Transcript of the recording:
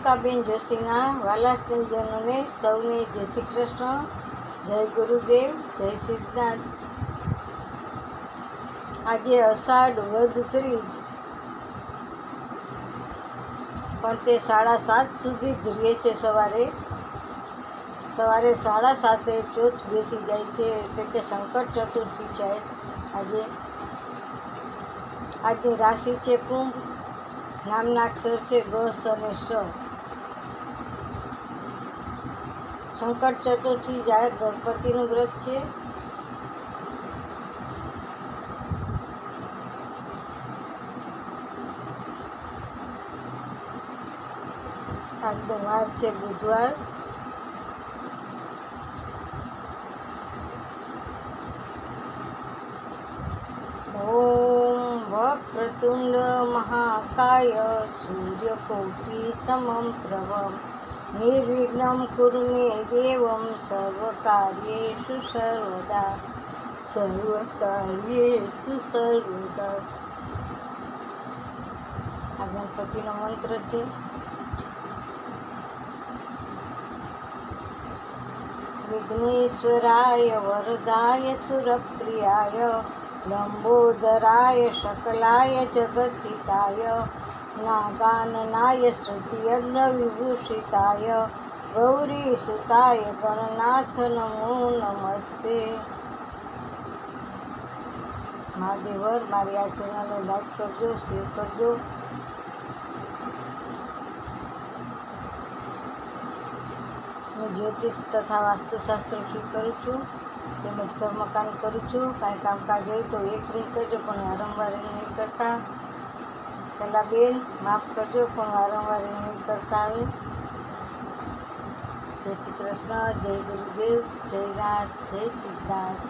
રેણુકાબેન જોશીના વાલા સ્નેહીજનોને સૌને જય શ્રી કૃષ્ણ, જય ગુરુદેવ, જય સિદ્ધાર્થ. આજે અષાઢ વદ ત્રીજ, પણ તે 7:30 સુધી જ રહે છે. સવારે 7:30 ચોથ બેસી જાય છે, એટલે કે સંકટ ચતુર્થી છે. આજની રાશિ છે કુંભ, નામના અક્ષર છે ગ, સ અને સ. સંકટ ચતુર્થી જાય ગણપતિનું વ્રત છે. આજનો વાર છે બુધવાર. ઓમ વક્રતુંડ મહાકાય સૂર્યકોટિ સમમ પ્રભ નિર્વિઘ્ન કુરુ મે દેવમ સર્વકાર્યેષુ સર્વદા. આ ગણપતિનો મંત્ર છે. વિઘ્નેશ્વરાય વરદાય સુરપ્રિયાય લંબોદરાય શકલાય જગતિકાય નાગાનનાય શ્રુતિયજ્ઞ વિભૂષિતાય ગૌરી સુતાય ગણનાથ નમો નમસ્તે. મહાદેવર, મારી આ ચેનલને લાઈક કરજો, શેર કરજો. હું જ્યોતિષ તથા વાસ્તુશાસ્ત્ર કરું છું, તેમજ કર્મકાંડ કરું છું. કાંઈ કામકાજ હોય તો એક નહીં કરજો, પણ વારંવાર નહીં કરતા. પહેલાં બેન માફ કરજો, પણ વારંવાર નહીં કરતા આવે. જય શ્રી કૃષ્ણ, જય ગુરુદેવ, જય નાથ, જય સિદ્ધાર્થ.